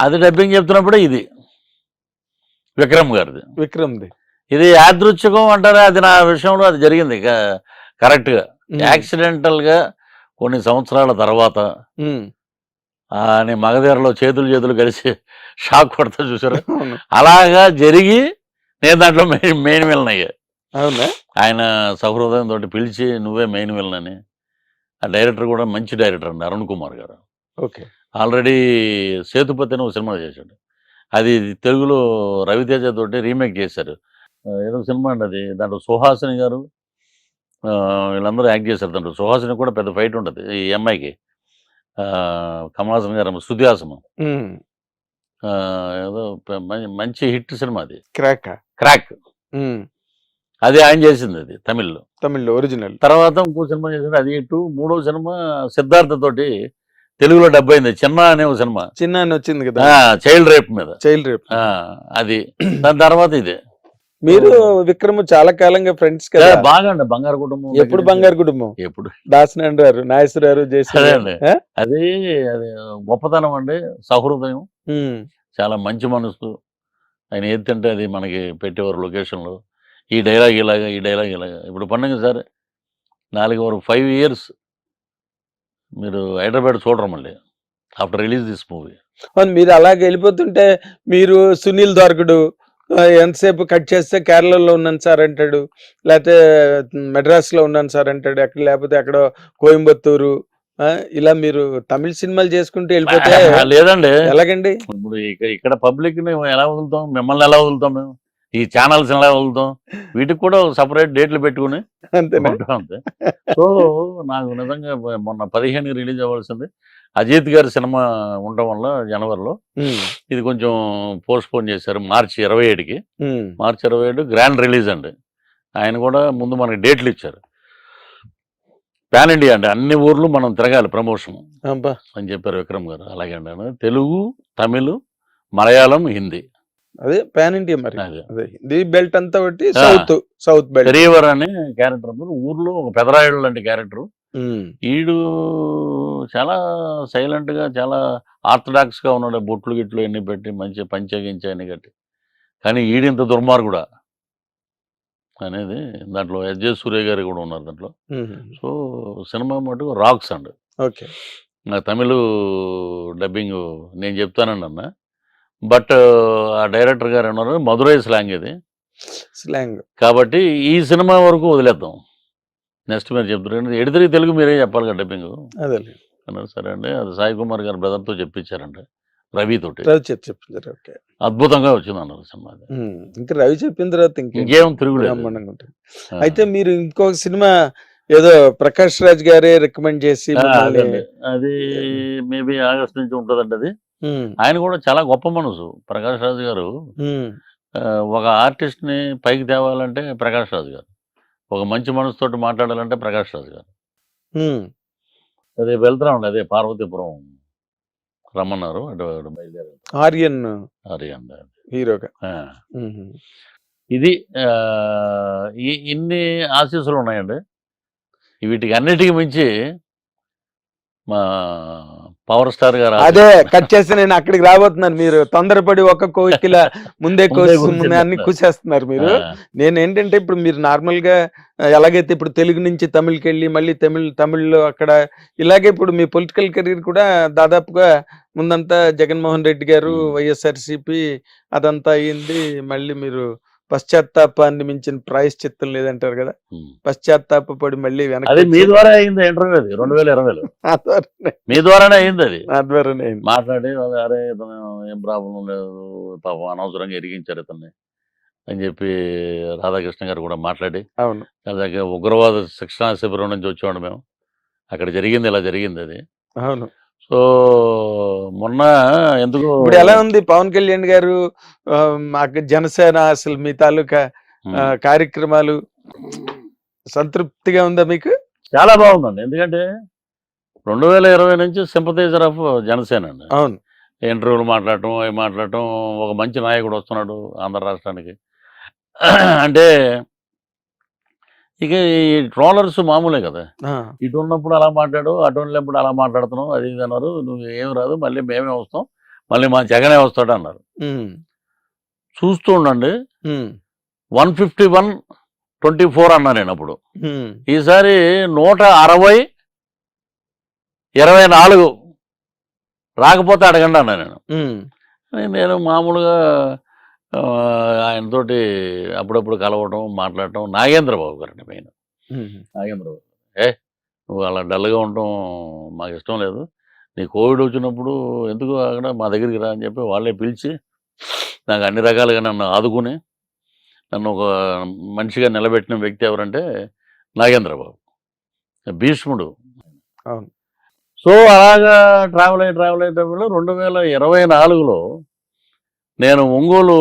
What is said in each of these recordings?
అది డబ్బింగ్ చెప్తున్నప్పుడే ఇది విక్రమ్ గారిది. విక్రమ్ది. ఇది యాదృచ్ఛికం అంటారా, అది నా విషయంలో అది జరిగింది కరెక్ట్గా. యాక్సిడెంటల్గా కొన్ని సంవత్సరాల తర్వాత నేను మగధీరలో చేతులు కలిసి షాక్ కొడతా చూసారు, అలాగా జరిగి నేను దాంట్లో మెయిన్ విలన్ అయ్యా. అవునా? ఆయన సహృదయం తోటి పిలిచి నువ్వే మెయిన్ విలన్ అని. ఆ డైరెక్టర్ కూడా మంచి డైరెక్టర్ అండి, అరుణ్ కుమార్ గారు. ఓకే. ఆల్రెడీ సేతుపతి అని ఒక సినిమా చేశాడు, అది తెలుగులో రవితేజ తోటి రీమేక్ చేశారు. ఏదో సినిమా అండి అది, దాంట్లో సుహాసిని గారు వీళ్ళందరూ యాక్ట్ చేశారు. దాంట్లో సుహాసిని కూడా పెద్ద ఫైట్ ఉంటుంది ఈ అమ్మాయికి, కమల్ హాసన్ గారు శృతి హాసన్. ఏదో మంచి హిట్ సినిమా అది, క్రాక్. అది ఆయన చేసింది, అది తమిళ్లో ఒరిజినల్. తర్వాత ఇంకో సినిమా చేసింది, అది హిట్. మూడో సినిమా సిద్ధార్థ తోటి తెలుగులో డబ్ అయింది, చిన్న అనే ఒక సినిమా. చిన్న అని వచ్చింది కదా, చైల్డ్ రేప్ మీద. అది దాని తర్వాత ఇదే. మీరు విక్రమ్ చాలా కాలంగా ఫ్రెండ్స్ కదా? బాగా అండి, బంగారు కుటుంబం. ఎప్పుడు బంగారు కుటుంబం? ఎప్పుడు దాసనారాయణ గారు, నాగేశ్వరరావు చేశారు. అది గొప్పతనం అండి, సహృదయం, చాలా మంచి మనసు. ఆయన ఏదంటే అది మనకి పెట్టేవారు లొకేషన్లో, ఈ డైలాగ్ ఇలాగా, ఈ డైలాగ్ ఇలాగా. ఇప్పుడు పండుగ సార్ 5 years మీరు హైదరాబాద్ చూడరు మళ్ళీ ఆఫ్టర్ రిలీజ్ దిస్ మూవీ. మీరు అలాగే వెళ్ళిపోతుంటే మీరు సునీల్ దొరకడు, ఎంతసేపు కట్ చేస్తే కేరళలో ఉన్నాను సార్ అంటాడు, లేకపోతే మెడ్రాస్లో ఉన్నాను సార్ అంటాడు, ఎక్కడ లేకపోతే ఎక్కడో కోయంబత్తూరు, ఇలా మీరు తమిళ సినిమాలు చేసుకుంటూ వెళ్ళిపోతే లేదండి ఎలాగండి? ఇప్పుడు ఇక్కడ పబ్లిక్ ని ఎలా వదులుతాం, మిమ్మల్ని ఎలా వదులుతాం, మేము ఈ ఛానల్స్ ఎలా వదులుతాం, వీటికి కూడా సపరేట్ డేట్లు పెట్టుకుని అంతే. సో నాకు నిజంగా మొన్న 15 రిలీజ్ అవ్వాల్సింది, అజిత్ గారి సినిమా ఉండడం వల్ల జనవరిలో ఇది కొంచెం పోస్ట్ పోన్ చేశారు మార్చి 27కి. మార్చి 27 గ్రాండ్ రిలీజ్ అండి. ఆయన కూడా ముందు మనకి డేట్లు ఇచ్చారు, పాన్ ఇండియా అండి, అన్ని ఊర్లు మనం తిరగాలి ప్రమోషన్ అని చెప్పారు విక్రమ్ గారు. అలాగే అండి, తెలుగు, తమిళ్, మలయాళం, హిందీ, అదే పాన్ ఇండియా. మరి హిందీ బెల్ట్ అంతా బట్టి సౌత్ బెల్ట్. పెరియవర్ అనే క్యారెక్టర్ ఊర్లో ఒక పెదరాయుడు లాంటి క్యారెక్టర్. ఈడు చాలా సైలెంట్ గా, చాలా ఆర్థడాక్స్ గా ఉన్నాడు, బొట్లు గిట్లు ఎన్ని పెట్టి మంచి పంచగించి అన్ని కట్టి. కానీ ఈడింత దుర్మార్గుడా అనేది దాంట్లో ఎస్జే సూర్య గారు కూడా ఉన్నారు దాంట్లో. సో సినిమా మటుకు రాక్స్ అండి. ఓకే. నా తమిళ్ డబ్బింగ్ నేను చెప్తానండి అన్న, బట్ ఆ డైరెక్టర్ గారు అన్నారు మధురై స్లాంగ్ ఇది స్లాంగ్ కాబట్టి ఈ సినిమా వరకు వదిలేద్దాం, నెక్స్ట్ మీరు చెప్తారు ఎడితిరిగి తెలుగు మీరే చెప్పాలి కదా డబ్బింగ్ అన్నారు. సరే అండి, అది సాయి కుమార్ గారు బ్రదర్తో చెప్పించారండి, రవి తోటి చెప్పించారు. అద్భుతంగా వచ్చింది అన్నారు సినిమా. ఇంకా రవి చెప్పిన తర్వాత ఇంకేం తిరుగులేదు. అయితే మీరు ఇంకొక సినిమా ఏదో ప్రకాష్ రాజ్ గారే రికమెండ్ చేసి, అది మేబీ ఆగస్ట్ నుంచి ఉంటుందండి. అది ఆయన కూడా చాలా గొప్ప మనసు ప్రకాష్ రాజ్ గారు. ఒక ఆర్టిస్ట్ ని పైకి తేవాలంటే ప్రకాష్ రాజ్ గారు, ఒక మంచి మనసుతోటి మాట్లాడాలంటే ప్రకాష్ రాజ్ గారు. అదే వెళ్తున్నామండి, అదే పార్వతీపురం రమ్మన్నారు, అటు బయలుదేరి ఆర్యన్ హీరోగా. ఇది ఇన్ని ఆశీస్సులు ఉన్నాయండి. వీటికి అన్నిటికీ మించి మా పవర్ స్టార్ గారు. అదే కట్ చేసి నేను అక్కడికి రాబోతున్నాను. మీరు తొందరపడి ఒక కోకిల ముందే అన్ని కూసేస్తున్నారు మీరు. నేను ఏంటంటే ఇప్పుడు మీరు నార్మల్ గా ఎలాగైతే ఇప్పుడు తెలుగు నుంచి తమిళ్కి వెళ్ళి మళ్ళీ తమిళ్లో అక్కడ ఇలాగే ఇప్పుడు మీ పొలిటికల్ కెరీర్ కూడా దాదాపుగా ముందంతా జగన్మోహన్ రెడ్డి గారు, వైఎస్ఆర్సీపీ అదంతా అయ్యింది. మళ్ళీ మీరు పశ్చాత్తాపాన్ని మించిన ప్రాయశ్చిత్తం లేదంటారు కదా, పశ్చాత్తాపడి మళ్ళీ వెనక్కి. మీ ద్వారా అయింది ఇంటర్వ్యూ, అది 2020లో మీ ద్వారానే అయింది. అది నా ద్వారానే మాట్లాడి అరే ఏం ప్రాబ్లం లేదు, పాపం అనవసరంగా ఎరిగించారు ఇతన్ని అని చెప్పి రాధాకృష్ణ గారు కూడా మాట్లాడి, అవును అలాగే ఉగ్రవాద శిక్షణా శిబిరం నుంచి వచ్చేవాడు మేము, అక్కడ జరిగింది ఇలా జరిగింది అది. అవును. సో మొన్న ఎందుకు ఇప్పుడు ఎలా ఉంది పవన్ కళ్యాణ్ గారు, మాకు జనసేన అసలు మీ తాలూకా కార్యక్రమాలు సంతృప్తిగా ఉందా మీకు? చాలా బాగుందండి, ఎందుకంటే 2020 నుంచి సింపథైజర్ ఆఫ్ జనసేన అండి. అవును, ఇంటర్వ్యూలు మాట్లాడటం ఒక మంచి నాయకుడు వస్తున్నాడు ఆంధ్ర రాష్ట్రానికి అంటే ఇక ఈ ట్రోలర్స్ మామూలే కదా, ఇటు ఉన్నప్పుడు అలా మాట్లాడు, అటు ఉన్నప్పుడు అలా మాట్లాడుతున్నావు, అది ఇది అన్నారు, నువ్వు ఏం రాదు, మళ్ళీ మేమే వస్తాం, మళ్ళీ మా జగనే వస్తాడు అన్నారు. చూస్తూ ఉండండి 151-24 అన్నా నేను అప్పుడు. ఈసారి 160-24 రాకపోతే అడగండి అన్నా నేను. నేను మామూలుగా ఆయనతోటి అప్పుడప్పుడు కలవటం మాట్లాడటం. నాగేంద్రబాబు గారండి మెయిన్. నాగేంద్రబాబు నువ్వు అలా డల్గా ఉండటం మాకు ఇష్టం లేదు, నీ కోవిడ్ వచ్చినప్పుడు ఎందుకు అక్కడ మా దగ్గరికి రా అని చెప్పి వాళ్ళే పిలిచి నాకు అన్ని రకాలుగా నన్ను ఆదుకుని నన్ను ఒక మనిషిగా నిలబెట్టిన వ్యక్తి ఎవరంటే నాగేంద్రబాబు, భీష్ముడు. అవును. సో అలాగా ట్రావెల్ అయ్యేటప్పుడు 2024లో నేను ఒంగోలు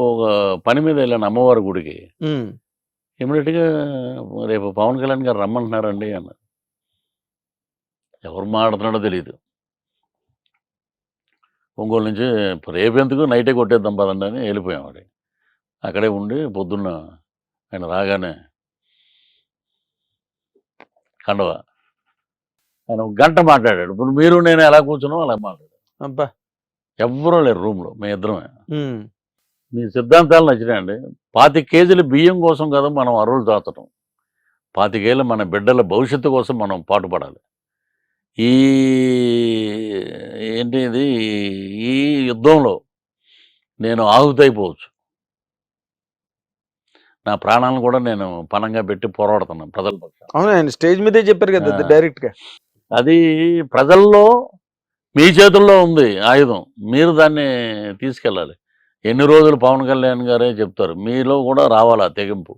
ఒక పని మీద వెళ్ళాను అమ్మవారి గుడికి. ఇమీడియట్గా రేపు పవన్ కళ్యాణ్ గారు రమ్మంటున్నారండి అన్నారు. ఎవరు మాట్లాడుతున్నాడో తెలియదు. ఒంగోలు నుంచి రేపు ఎందుకు నైటే కొట్టేద్దాం పదండి అని వెళ్ళిపోయాం. వాడి అక్కడే ఉండి పొద్దున్న ఆయన రాగానే కండవ ఆయన 1 గంట మాట్లాడాడు. ఇప్పుడు మీరు నేను ఎలా కూర్చున్నాం అలా మాట్లాడాడు. అబ్బా, ఎవ్వరూ లేరు రూమ్లో, మేము ఇద్దరమే. మీ సిద్ధాంతాలు నచ్చినాయండి. 25 కేజీల బియ్యం కోసం కదా మనం అరువులు దాచటం. 25 ఏళ్ళ మన బిడ్డల భవిష్యత్తు కోసం మనం పాటుపడాలి. ఈ ఏంటి ఇది, ఈ యుద్ధంలో నేను ఆహుతైపోవచ్చు. నా ప్రాణాలను కూడా నేను పణంగా పెట్టి పోరాడుతున్నాను ప్రజల పక్షాన. అవును, ఆయన స్టేజ్ మీదే చెప్పారు కదా డైరెక్ట్ గా. అది ప్రజల్లో మీ చేతుల్లో ఉంది ఆయుధం, మీరు దాన్ని తీసుకెళ్ళాలి. ఎన్ని రోజులు పవన్ కళ్యాణ్ గారే చెప్తారు, మీలో కూడా రావాలా తెగింపు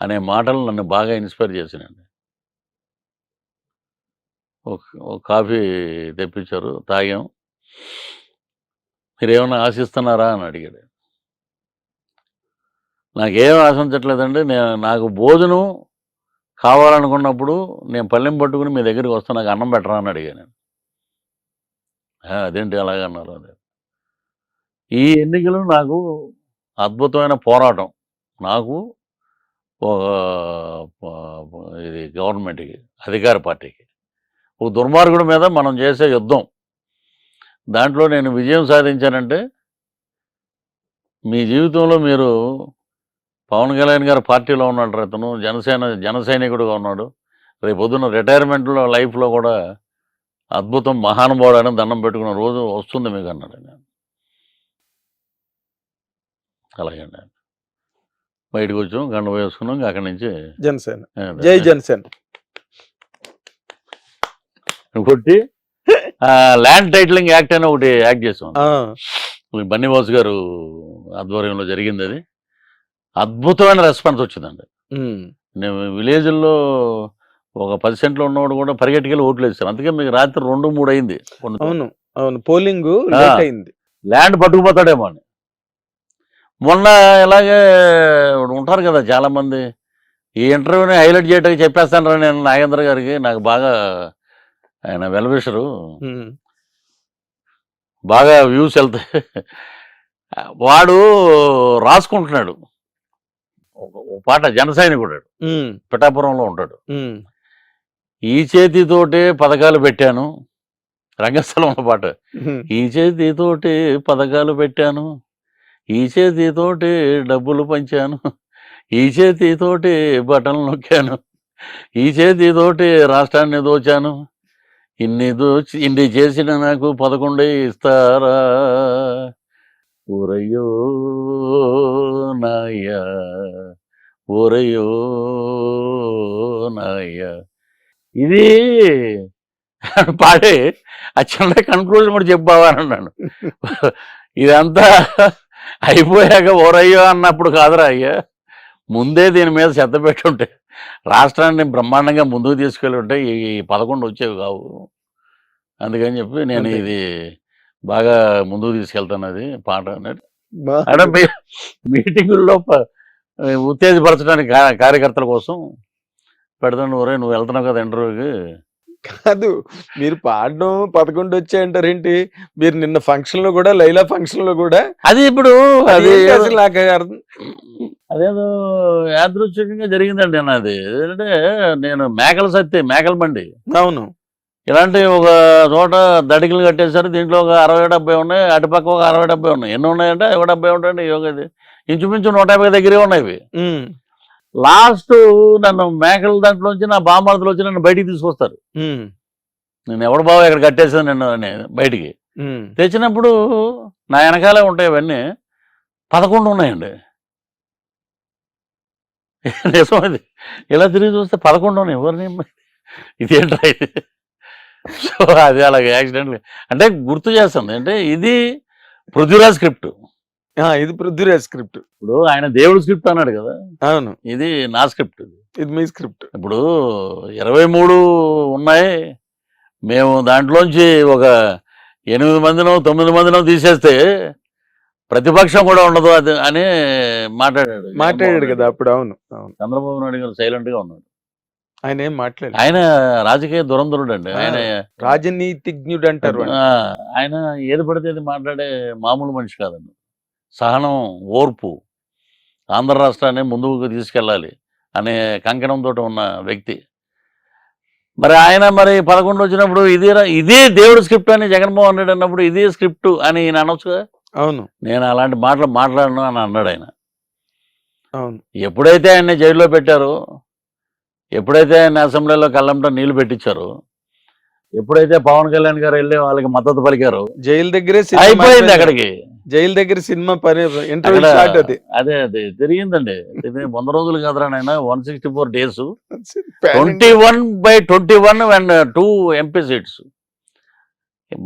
అనే మాటలు నన్ను బాగా ఇన్స్పైర్ చేసినండి. ఒక కాఫీ తెప్పించారు, తాగాం. మీరేమన్నా ఆశిస్తున్నారా అని అడిగాడు. నాకేం ఆశించట్లేదండి, నాకు భోజనం కావాలనుకున్నప్పుడు నేను పళ్ళెం పట్టుకుని మీ దగ్గరికి వస్తాను, నాకు అన్నం పెట్టరా అని అడిగాను నేను. అదేంటి అలాగన్నారు. అదే ఈ ఎన్నికలు నాకు అద్భుతమైన పోరాటం. నాకు ఇది గవర్నమెంట్కి, అధికార పార్టీకి, ఒక దుర్మార్గుడి మీద మనం చేసే యుద్ధం. దాంట్లో నేను విజయం సాధించానంటే మీ జీవితంలో మీరు పవన్ కళ్యాణ్ గారు పార్టీలో ఉన్నాడు, అతను జన సైనికుడుగా ఉన్నాడు, రేపు పొద్దున్న రిటైర్మెంట్లో లైఫ్లో కూడా అద్భుతం, మహానుభావుడు అని దండం పెట్టుకున్న రోజు వస్తుంది మీకు అన్నాడు. నేను అలాగే బయటకు వచ్చాం, గంట వేసుకున్నాం. అక్కడి నుంచి జనసేన, జై జనసేన కొట్టి ల్యాండ్ టైటిలింగ్ యాక్ట్ అని ఒకటి యాక్ట్ చేసాం. బన్నీవాసు గారు ఆధ్వర్యంలో జరిగింది. అది అద్భుతమైన రెస్పాన్స్ వచ్చిందండి. నేను విలేజ్లో ఒక 10 సెంట్లు ఉన్నవాడు కూడా పరిగెట్టుకెళ్ళి ఓట్లు వేస్తారు. అందుకే మీకు రాత్రి 2-3 అయింది. అవును అవును, పోలింగ్ అయింది. ల్యాండ్ పట్టుకుపోతాడేమో అని. మొన్న ఇలాగే ఉంటారు కదా చాలా మంది, ఈ ఇంటర్వ్యూని హైలైట్ చేయడానికి చెప్పేస్తాను రా నేను నాగేంద్ర గారికి. నాకు బాగా ఆయన వెల్విషరు, బాగా వ్యూస్ వెళ్తాయి. వాడు రాసుకుంటున్నాడు ఒక పాట, జన సైనికుడు, పిఠాపురంలో ఉంటాడు. ఈ చేతితోటే పథకాలు పెట్టాను, రంగస్థలంలో పాట. ఈ చేతితోటే పథకాలు పెట్టాను, ఈ చేతితోటే డబ్బులు పంచాను, ఈ చేతితోటే బటన్లు నొక్కాను, ఈ చేతితోటే రాష్ట్రాన్ని దోచాను, ఇన్ని చేసిన నాకు 11 ఇస్తారా, ఊరయ్యో నాయ్యా, ఊరయ్యో నాయ్యా. ఇది పాడే ఆ చిన్న కన్క్లూజన్ కూడా చెప్పావా అని అన్నాను. ఇదంతా అయిపోయాక ఓరయ్యో అన్నప్పుడు కాదురా అయ్యా, ముందే దీని మీద శ్రద్ధ పెట్టుంటే, రాష్ట్రాన్ని బ్రహ్మాండంగా ముందుకు తీసుకెళ్ళి ఉంటే ఈ 11 వచ్చేవి కావు. అందుకని చెప్పి నేను ఇది బాగా ముందుకు తీసుకెళ్తాను అది పాట అన్నట్టు. అంటే మీటింగుల్లో ఉత్తేజపరచడానికి కార్యకర్తల కోసం పెడతాను. ఒరే నువ్వు వెళ్తున్నావు కదా ఇంటర్వ్యూకి. కాదు, మీరు పాడడం 11 వచ్చాయంటారేంటి? మీరు నిన్న ఫంక్షన్ లో కూడా, లైలా ఫంక్షన్ లో కూడా అది ఇప్పుడు అది అసలు నాకు అర్థం, అదేదో యాదృచ్ఛికంగా జరిగిందండి. అన్నది ఏంటంటే నేను మేకల బండి. అవును, ఇలాంటి ఒక చోట దడికలు కట్టేశారు. దీంట్లో ఒక 60-70 ఉన్నాయి, అటుపక్క ఒక 60-70 ఉన్నాయి. ఎన్ని ఉన్నాయంటే 70 ఉంటాయండి. యోగది ఇంచుమించు 150 దగ్గరే ఉన్నాయి ఇవి. లాస్ట్ నన్ను మేకల దాంట్లోంచి నా బామ్మర్దులు వచ్చి నన్ను బయటికి తీసుకొస్తారు. నేను ఎవడు బాబు ఇక్కడ కట్టేసాను నిన్ను అని బయటికి తెచ్చినప్పుడు నా వెనకాలే ఉంటాయి అవన్నీ. 11 ఉన్నాయండి. నిజమైంది. ఇలా తిరిగి చూస్తే 11 ఉన్నాయి. ఎవరిని ఇదేంట్రా ఇది? సో అది అలాగే యాక్సిడెంట్ అంటే గుర్తు చేస్తుంది. అంటే ఇది పృథ్వీరాజ్ స్క్రిప్ట్. ఇది పృథ్వీరాజ్ స్క్రిప్ట్. ఇప్పుడు ఆయన దేవుడు స్క్రిప్ట్ అన్నాడు కదా, అవును, ఇది నా స్క్రిప్ట్. ఇది మీ స్క్రిప్ట్. ఇప్పుడు 23 ఉన్నాయి. మేము దాంట్లోంచి ఒక 8 మందినో 9 మందినో తీసేస్తే ప్రతిపక్షం కూడా ఉండదు అది అని మాట్లాడాడు కదా అప్పుడు. అవును, చంద్రబాబు నాయుడు గారు సైలెంట్ గా ఉన్నాడు. ఆయన ఏం మాట్లాడారు. ఆయన రాజకీయ దురంధరుడు అండి. ఆయన రాజనీతిజ్ఞుడు అంటారు. ఆయన ఏది పడితే అది మాట్లాడే మామూలు మనిషి కాదండి. సహనం, ఓర్పు, ఆంధ్ర రాష్ట్రాన్ని ముందుకు తీసుకెళ్ళాలి అనే కంకణంతో ఉన్న వ్యక్తి. మరి ఆయన 11 వచ్చినప్పుడు ఇదే దేవుడు స్క్రిప్ట్ అని జగన్మోహన్ రెడ్డి అన్నప్పుడు ఇదే స్క్రిప్ట్ అని ఈయన అనొచ్చుగా. అవును, నేను అలాంటి మాటలు మాట్లాడను అని అన్నాడు ఆయన. అవును. ఎప్పుడైతే ఆయన్ని జైల్లో పెట్టారో, ఎప్పుడైతే ఆయన అసెంబ్లీలో కళ్ళంట నీళ్లు పెట్టించారో, ఎప్పుడైతే పవన్ కళ్యాణ్ గారు వెళ్ళి వాళ్ళకి మద్దతు పలికారో, జైలు దగ్గరే అయిపోయింది. అక్కడికి జైలు దగ్గర సినిమా ఇంటర్వ్యూ అదే తిరిగిందండి. 100 రోజులు కాదురా నాయన, 164 days, 21/21 అండ్ 2 MP సీట్స్.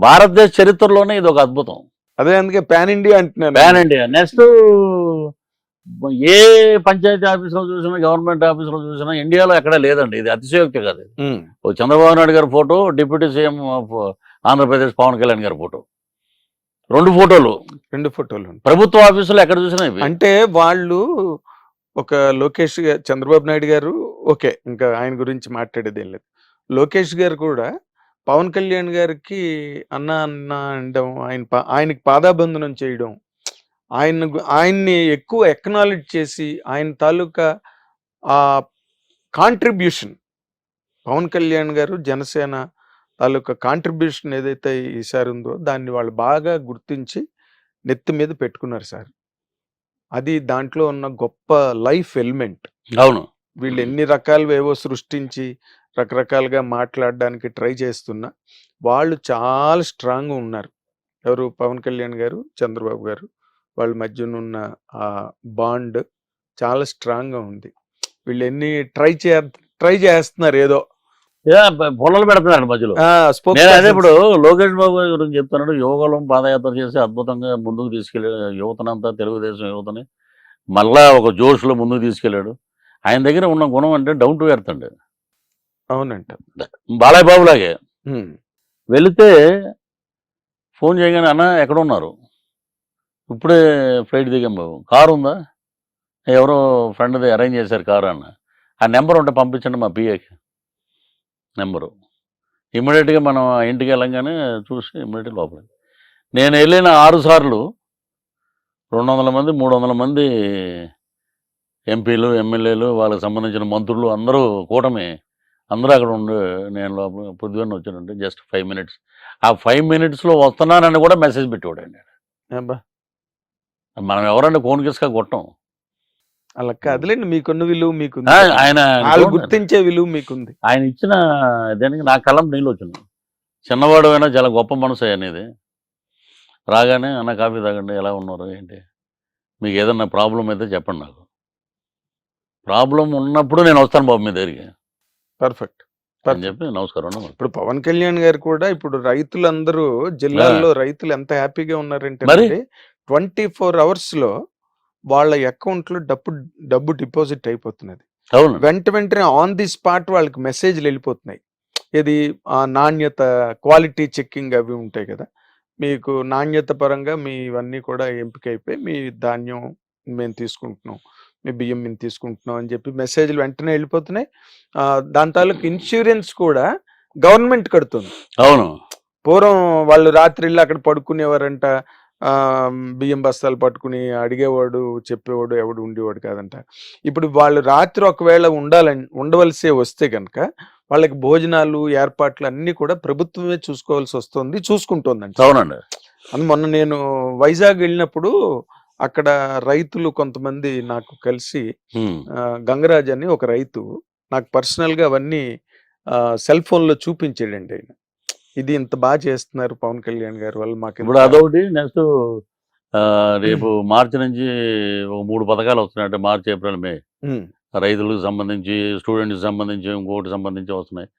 భారతదేశ చరిత్రలోనే ఇది ఒక అద్భుతం. అదే అందుకే పాన్ ఇండియా అంటున్నాను. Pan India. నెక్స్ట్ ఏ పంచాయతీ ఆఫీసులో చూసినా, గవర్నమెంట్ ఆఫీసులో చూసినా ఇండియాలో ఎక్కడ లేదండి. ఇది అతిశయోక్తి కాదు. ఓ చంద్రబాబు నాయుడు గారి photo, deputy CM of Andhra Pradesh Pawan Kalyan గారి ఫోటో, 2 ఫోటోలు ప్రభుత్వ ఆఫీసులో ఎక్కడ చూసినా. అంటే వాళ్ళు ఒక లోకేష్ గారు, చంద్రబాబు నాయుడు గారు ఓకే, ఇంకా ఆయన గురించి మాట్లాడేది ఏం లేదు. లోకేష్ గారు కూడా పవన్ కళ్యాణ్ గారికి అన్న అనడం, ఆయనకి పాదాబంధనం చేయడం, ఆయన్ని ఎక్కువ ఎక్నాలెడ్జ్ చేసి ఆయన తాలూకా ఆ కాంట్రిబ్యూషన్, పవన్ కళ్యాణ్ గారు జనసేన తాలూకా కాంట్రిబ్యూషన్ ఏదైతే ఈసారి ఉందో దాన్ని వాళ్ళు బాగా గుర్తించి నెత్తి మీద పెట్టుకున్నారు సార్. అది దాంట్లో ఉన్న గొప్ప లైఫ్ ఎలిమెంట్. అవును, వీళ్ళు ఎన్ని రకాలు ఏవో సృష్టించి రకరకాలుగా మాట్లాడడానికి ట్రై చేస్తున్నా వాళ్ళు చాలా స్ట్రాంగ్గా ఉన్నారు. ఎవరు? పవన్ కళ్యాణ్ గారు, చంద్రబాబు గారు, వాళ్ళ మధ్యనున్న ఆ బాండ్ చాలా స్ట్రాంగ్గా ఉంది. వీళ్ళు ఎన్ని ట్రై చేస్తున్నారు, ఏదో పొలాలు పెడుతున్నాడు మధ్యలో. అదే ఇప్పుడు లోకేష్ బాబు గురించి చెప్తున్నాడు. యోగాలం పాదయాత్ర చేసి అద్భుతంగా ముందుకు తీసుకెళ్ళాడు యువతనంతా, తెలుగుదేశం యువతని మళ్ళా ఒక జోష్లో ముందుకు తీసుకెళ్ళాడు. ఆయన దగ్గర ఉన్న గుణం అంటే డౌన్ టు ఎర్త్ అండి. అవునంట. బాలయ్య బాబు లాగే వెళితే ఫోన్ చేయగానే, అన్న ఎక్కడ ఉన్నారు, ఇప్పుడే ఫ్లైట్ దిగాం బాబు, కారు ఉందా, ఎవరో ఫ్రెండ్ది అరేంజ్ చేశారు కారు అన్న, ఆ నెంబర్ ఉంటే పంపించండి మా పిఏకి నెంబరు. ఇమ్మీడియట్గా మనం ఇంటికి వెళ్ళంగానే చూసి ఇమ్మీడియట్గా లోపలికి. నేను వెళ్ళిన 6 సార్లు 200 మంది 300 మంది ఎంపీలు, ఎమ్మెల్యేలు, వాళ్ళకి సంబంధించిన మంత్రులు అందరూ కూటమి అందరూ అక్కడ ఉండి, నేను లోపల పొద్దున్న వచ్చానంటే జస్ట్ 5 minutes. ఆ 5 minutesలో వస్తున్నానని కూడా మెసేజ్ పెట్టేవాడండి. మనం ఎవరంటే కోన్కిస్గా కొట్టం. అలా కాదులేండి, మీకున్న విలువ మీకుంది, ఆయన గుర్తించే విలువ మీకుంది. ఆయన ఇచ్చిన దానికి నా కళ్ళం నీళ్ళు వచ్చినాయి. చిన్నవాడు అయినా చాలా గొప్ప మనసు అనేది. రాగానే అన్న కాఫీ తాగండి, ఎలా ఉన్నారు ఏంటి, మీకు ఏదన్నా ప్రాబ్లం అయితే చెప్పండి, నాకు ప్రాబ్లం ఉన్నప్పుడు నేను వస్తాను బాబు మీ దగ్గరికి, పర్ఫెక్ట్ అని చెప్పి నమస్కారం. ఇప్పుడు పవన్ కళ్యాణ్ గారు కూడా ఇప్పుడు రైతులందరూ జిల్లాల్లో రైతులు ఎంత హ్యాపీగా ఉన్నారంటే 24 hours వాళ్ళ అకౌంట్ లో డబ్బు డిపాజిట్ అయిపోతున్నది. వెంటనే ఆన్ ది స్పాట్ వాళ్ళకి మెసేజ్లు వెళ్ళిపోతున్నాయి. ఇది నాణ్యత, క్వాలిటీ చెక్కింగ్ అవి ఉంటాయి కదా, మీకు నాణ్యత పరంగా మీ ఇవన్నీ కూడా ఎంపిక అయిపోయి మీ ధాన్యం మేము తీసుకుంటున్నాం, మీ బియ్యం మేము తీసుకుంటున్నాం అని చెప్పి మెసేజ్లు వెంటనే వెళ్ళిపోతున్నాయి. దాని తాలూకు ఇన్సూరెన్స్ కూడా గవర్నమెంట్ కడుతుంది. అవును, పూర్వం వాళ్ళు రాత్రిళ్ళు అక్కడ పడుకునేవారంట, బియ్యం బస్తాలు పట్టుకుని అడిగేవాడు, చెప్పేవాడు ఎవడు ఉండేవాడు కాదంట. ఇప్పుడు వాళ్ళు రాత్రి ఒకవేళ ఉండవలసే వస్తే గనక వాళ్ళకి భోజనాలు, ఏర్పాట్లు అన్నీ కూడా ప్రభుత్వమే చూసుకోవాల్సొస్తుంది. చూసుకుంటోందంట. అవునండి. మొన్న నేను వైజాగ్ వెళ్ళినప్పుడు అక్కడ రైతులు కొంతమంది నాకు కలిసి హ్మ్. గంగరాజ్ అని ఒక రైతు నాకు పర్సనల్‌గా అవన్నీ సెల్ ఫోన్‌లో చూపించాడండి ఆయన. ఇది ఇంత చేస్తున్నారు పవన్ కళ్యాణ్ గారి వల్ల ఇప్పుడు మాకింత అదొకటి. నెక్స్ట్ రేపు మార్చి నుంచి ఒక 3 పథకాలు వస్తున్నాయి. అంటే మార్చి, ఏప్రిల్, మే. హ్మ్. రైతులకు సంబంధించి, స్టూడెంట్స్‌కి సంబంధించి, ఇంకోటి సంబంధించి వస్తున్నాయి.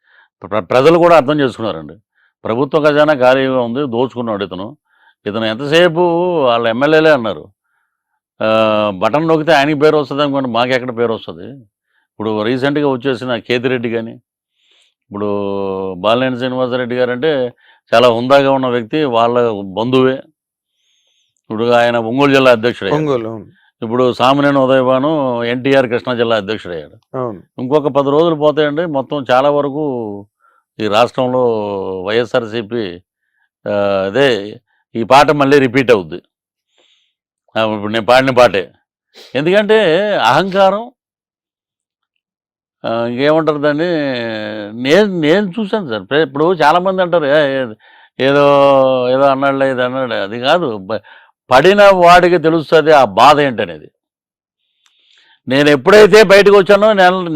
ప్రజలు కూడా అర్థం చేసుకున్నారండి. ప్రభుత్వ ఖజానా ఖాళీగా ఉంది, దోచుకున్నాడు ఇతను. ఇతను ఎంతసేపు వాళ్ళ ఎమ్మెల్యేలే అన్నారు. బటన్ నొక్కితే ఆయనకి పేరు వస్తది అనుకోండి, మాకెక్కడ పేరు వస్తది? ఇప్పుడు రీసెంట్‌గా వచ్చేసిన కేతిరెడ్డి గాని, ఇప్పుడు బాలినేని శ్రీనివాసరెడ్డి గారంటే చాలా హుందాగా ఉన్న వ్యక్తి. వాళ్ళ బంధువే. ఇప్పుడు ఆయన ఒంగోలు జిల్లా అధ్యక్షుడయ్యాడు. ఒంగోలు. అవును. ఇప్పుడు సామినేని ఉదయభాను ఎన్టీఆర్ కృష్ణా జిల్లా అధ్యక్షుడయ్యాడు. అవును. ఇంకొక 10 రోజులు పోతాయండి, మొత్తం చాలా వరకు ఈ రాష్ట్రంలో వైఎస్ఆర్‌సీపీ అదే ఈ పాట మళ్ళీ రిపీట్ అవుద్ది. ఇప్పుడు నేను పాడిన పాటే. ఎందుకంటే అహంకారం, ఇంకేమంటారు దాన్ని, నేను నేను చూశాను సార్. ఇప్పుడు చాలామంది అంటారు ఏదో ఏదో అన్నాడులే, ఇది అన్నాడు. అది కాదు, పడిన వాడికి తెలుస్తుంది ఆ బాధ ఏంటనేది. నేను ఎప్పుడైతే బయటకు వచ్చానో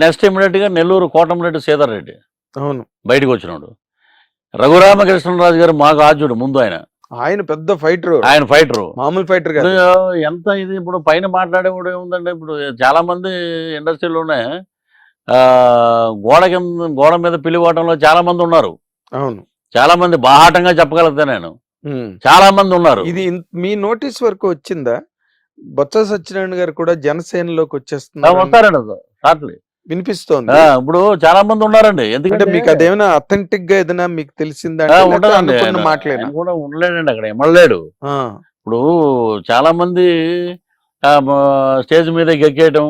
నెక్స్ట్ ఇమీడియట్గా నెల్లూరు కోటమిరెడ్డి శ్రీధర్ రెడ్డి అవును. బయటకు వచ్చినాడు. రఘురామకృష్ణరాజు గారు మాకు ఆద్యుడు ముందు. ఆయన పెద్ద ఫైటర్. ఆయన ఫైటరు. మామూలు ఫైటర్ కాదు. ఎంత ఇది ఇప్పుడు పైన మాట్లాడేవాడు ఏముందంటే, ఇప్పుడు చాలా మంది ఇండస్ట్రీలోనే గోడ మీద పిలివాటంలో చాలా మంది ఉన్నారు. అవును. చాలా మంది బాహాటంగా చెప్పగలుగుతా నేను. చాలా మంది ఉన్నారు. ఇది మీ నోటీస్ వరకు వచ్చిందా? బొత్స సత్యనారాయణ గారు కూడా జనసేనలోకి వచ్చేస్తున్నారు వస్తారండి షార్ట్లీ, వినిపిస్తోంది. ఇప్పుడు చాలా మంది ఉన్నారండి. ఎందుకంటే మీకు అదేమైనా అథెంటిక్ గా ఏదైనా మీకు తెలిసిందా? మాట్లాడిన కూడా ఉండలేడండి, అక్కడ ఎమ్మలేడు. ఇప్పుడు చాలా మంది స్టేజ్ మీద ఎక్కేయటం,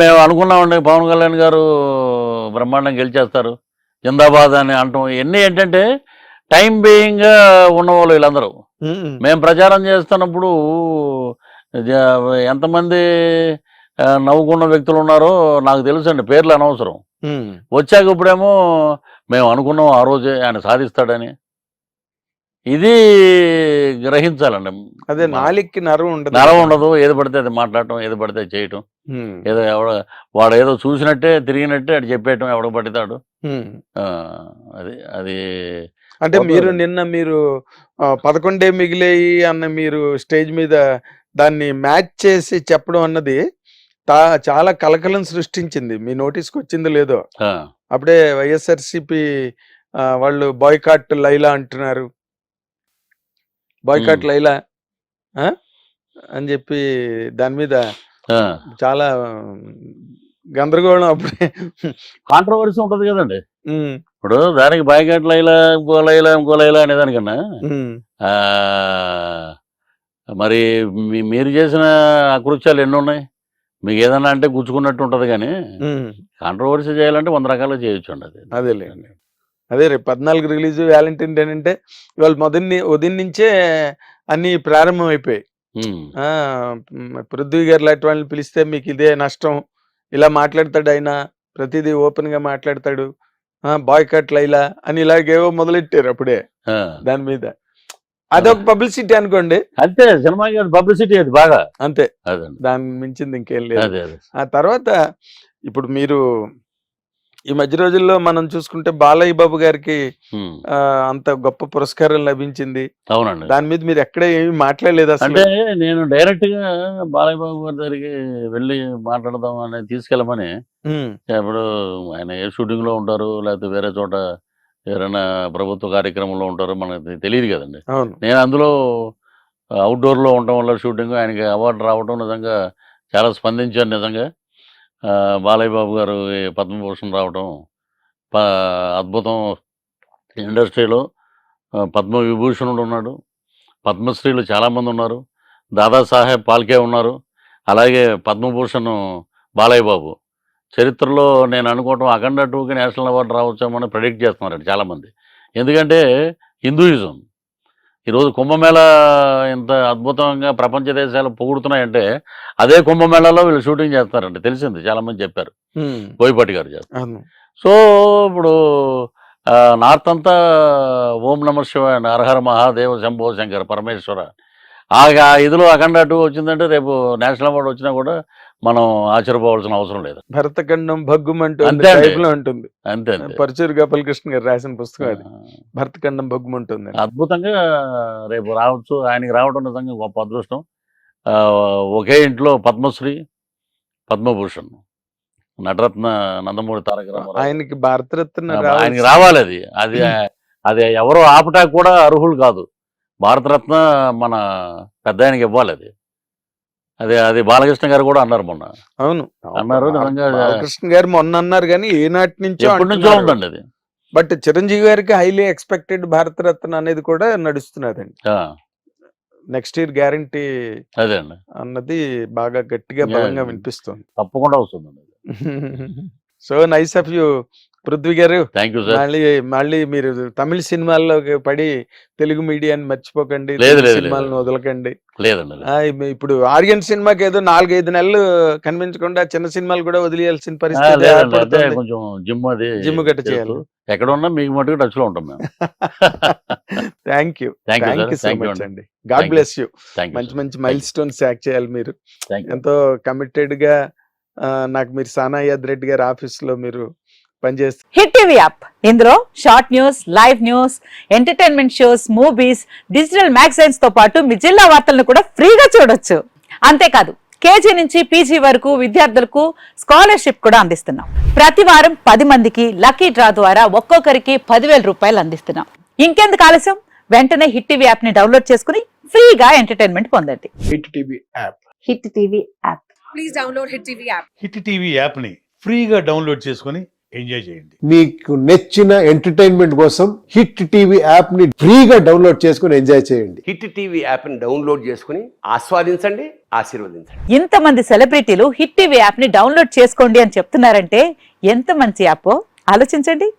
మేము అనుకున్నామండి పవన్ కళ్యాణ్ గారు బ్రహ్మాండం గెలిచేస్తారు, జిందాబాద్ అని అంటాం. ఇవన్నీ ఏంటంటే టైం బీయింగ్గా ఉన్నవాళ్ళు వీళ్ళందరూ. మేము ప్రచారం చేస్తున్నప్పుడు ఎంతమంది నవ్వుకున్న వ్యక్తులు ఉన్నారో నాకు తెలుసండి, పేర్లు అనవసరం. వచ్చాక ఇప్పుడేమో మేము అనుకున్నాం ఆ రోజే ఆయన సాధిస్తాడని. ఇది గ్రహించాలండి. అదే నాలికి నరం ఉండదు. ఏది పడితే అది మాట్లాడటం, ఏది పడితే చేయటం, ఏదో వాడు ఏదో చూసినట్టే తిరిగినట్టే అటు చెప్పేయటం ఎవడ పడతాడు. అది అది అంటే మీరు 11 మిగిలేయి అన్న మీరు స్టేజ్ మీద దాన్ని మ్యాచ్ చేసి చెప్పడం అన్నది చాలా కలకలం సృష్టించింది. మీ నోటీస్కి వచ్చిందో లేదో. అప్పుడే వైఎస్ఆర్‌సీపీ వాళ్ళు బాయ్కాట్ లైలా అంటున్నారు. బాయ్కాట్ లైలా అని చెప్పి దాని మీద చాలా గందరగోళం, అప్పుడే కాంట్రవర్సీ ఉంటది కదండి. ఇప్పుడు దానికి బాయ్కాట్ లైలా, ఇంకో లైలా అనేదానికన్నా మరి మీరు చేసిన అకృత్యాలు ఎన్ని ఉన్నాయి? మీకు ఏదన్నా అంటే గుచ్చుకున్నట్టు ఉంటది కానీ కాంట్రవర్సీ చేయాలంటే 100 రకాలుగా చేయొచ్చు అండి. అదేలేండి. అదే రేపు 14 రిలీజ్ వ్యాలంటైన్ డే అంటే ఇవాళ ఉదయం నుంచే అన్ని ప్రారంభం అయిపోయాయి. పృథ్వీ గారు లాంటి వాళ్ళని పిలిస్తే మీకు ఇదే నష్టం, ఇలా మాట్లాడతాడు ఆయన, ప్రతిదీ ఓపెన్ గా మాట్లాడతాడు, బాయ్కాట్ లైలా అని ఇలాగేవో మొదలెట్టారు అప్పుడే దాని మీద. అదొక పబ్లిసిటీ అనుకోండి, అంతే. సినిమా పబ్లిసిటీ అది బాగా, అంతే. దాని మించింది ఇంకేం లేదు. ఆ తర్వాత ఇప్పుడు మీరు ఈ మధ్య రోజుల్లో మనం చూసుకుంటే బాలయ్య బాబు గారికి అంత గొప్ప పురస్కారం లభించింది. అవునండి. దాని మీద మీరు ఎక్కడ ఏమి మాట్లాడలేదు అసలు? అంటే నేను డైరెక్ట్ గా బాలయ్య బాబు గారి దగ్గరికి వెళ్ళి మాట్లాడదాం అని తీసుకెళ్ళమని. ఇప్పుడు ఆయన ఏ షూటింగ్ లో ఉంటారు, లేకపోతే వేరే చోట ఎవరైనా ప్రభుత్వ కార్యక్రమంలో ఉంటారో మనకు తెలియదు కదండి. నేను అందులో అవుట్డోర్ లో ఉండటం వల్ల షూటింగ్, ఆయనకి అవార్డు రావడం నిజంగా చాలా స్పందించాను. నిజంగా బాలయ్య బాబు గారు పద్మభూషణ్ రావడం అద్భుతం. ఇండస్ట్రీలో పద్మవిభూషణుడు ఉన్నాడు, పద్మశ్రీలు చాలామంది ఉన్నారు, దాదాసాహెబ్ పాల్కే ఉన్నారు, అలాగే పద్మభూషణ్ బాలయ్య బాబు. చరిత్రలో నేను అనుకోవటం అఖండ 2కి నేషనల్ అవార్డు రావచ్చామని ప్రెడిక్ట్ చేస్తున్నారండి చాలామంది. ఎందుకంటే హిందూయిజం ఈరోజు కుంభమేళా ఇంత అద్భుతంగా ప్రపంచ దేశాలు పొగుడుతున్నాయంటే అదే కుంభమేళాలో వీళ్ళు షూటింగ్ చేస్తారండి, తెలిసింది, చాలా మంది చెప్పారు, బోయపాటి గారు చేస్తారు. అవును. సో ఇప్పుడు నార్త్ అంతా ఓం నమ శివాయ, హరహర మహాదేవ, శంభో శంకర పరమేశ్వర, ఆ ఇదిలో అఖండ 2 వచ్చిందంటే రేపు నేషనల్ అవార్డు వచ్చినా కూడా మనం ఆశ్చర్యపోవాల్సిన అవసరం లేదు. భరతఖండం భగ్గుమంటూ అంతే అండి. టైప్ లో ఉంటుంది. అంతే అంతే. పరచూరు గోపాలకృష్ణ గారు రాసిన పుస్తకం అది, భరతఖండం భగ్గుమంటుంది. అద్భుతంగా రేపు రావచ్చు, ఆయనకి రావడం నిజంగా గొప్ప అదృష్టం. ఒకే ఇంట్లో పద్మశ్రీ, పద్మభూషణ్, నటరత్న నందమూరి తారక రామారావు, ఆయనకి భారతరత్న ఆయనకి రావాలి. అది అది ఎవరో ఆపటా కూడా అర్హులు కాదు. భారతరత్న మన పెద్ద ఆయనకి ఇవ్వాలి. అది బాలకృష్ణ గారు కూడా అన్నారు మొన్న. అవును అన్నారు, నిజంగా బాలకృష్ణ గారు మొన్న అన్నారు, కానీ ఏనాటి నుంచో ఎప్పటి నుంచో ఉందండి అది. బట్ చిరంజీవి గారికి హైలీ ఎక్స్పెక్టెడ్ భారతరత్న అనేది కూడా నడుస్తున్నదండి. నెక్స్ట్ ఇయర్ గ్యారంటీ అదే అండి అన్నది బాగా గట్టిగా బలంగా వినిపిస్తుంది. తప్పకుండా వస్తుందండి. So nice of you Prithvi గారు. Thank you sir. మళ్ళీ మీరు తమిళ సినిమాల్లోకి పడి తెలుగు మీడియాని మర్చిపోకండి, సినిమాలను వదలకండి. లేదండి, ఇప్పుడు ఆర్యన్ సినిమాకి ఏదో 4-5 నెలలు కనిపించకుండా చిన్న సినిమాలు కూడా వదిలేయాల్సిన పరిస్థితి. కొంచెం జిమ్ గట్ట చేయాలి. ఎక్కడ ఉన్నా మీకు మటుకు టచ్ లో ఉంటాం మేము. థ్యాంక్ యూ సో మచ్ అండి. God bless you. మంచి మంచి మైల్ స్టోన్స్ యాక్ట్ చేయాలి మీరు. ఎంతో కమిటెడ్ గా నాకు మీరు సానాయాద్ రెడ్డి గారి ఆఫీస్ లో మీరు పనిచేస్తారు. హిట్ టీవీ యాప్, ఇందులో short news, live news, entertainment shows, movies, digital magazines తో పాటు మీ జిల్లా వార్తలను కూడా ఫ్రీగా చూడొచ్చు. అంతేకాదు కేజీ నుంచి పీజీ వరకు విద్యార్థులకు స్కాలర్షిప్ కూడా అందిస్తున్నాం. ప్రతి వారం 10 మందికి లక్కీ డ్రా ద్వారా ఒక్కొక్కరికి 10,000 రూపాయలు అందిస్తున్నాం. ఇంకెందుకు ఆలస్యం, వెంటనే హిట్ టీవీ యాప్ ని డౌన్లోడ్ చేసుకుని ఫ్రీగా ఎంటర్టైన్మెంట్ పొందండి. Hit TV app. Hit TV app. Please download hit TV app. Hit TV app ని ఫ్రీగా డౌన్లోడ్ చేసుకొని ఎంజాయ్ చేయండి. మీకు నచ్చిన ఎంటర్టైన్మెంట్ కోసం హిట్ టీవీ యాప్ ని ఫ్రీగా డౌన్లోడ్ చేసుకుని ఎంజాయ్ చేయండి. హిట్ టీవీ యాప్ ని డౌన్లోడ్ చేసుకుని ఆస్వాదించండి, ఆశీర్వదించండి. ఇంతమంది సెలబ్రిటీలు హిట్ టీవీ యాప్ ని డౌన్లోడ్ చేసుకోండి అని చెప్తున్నారంటే ఎంత మంచి యాప్ ఆలోచించండి.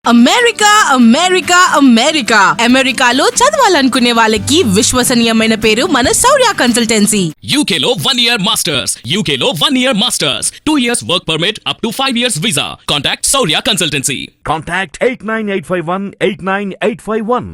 అమెరికా అమెరికా అమెరికా అమెరికాలో చదవాలనుకునే వాళ్ళకి విశ్వసనీయమైన పేరు మన శౌర్య కన్సల్టెన్సీ. UK లో 1 year masters, UK లో 1 year masters, 2 years work permit up to 5 years visa. Contact Saurya Consultancy. Contact 89851 89851.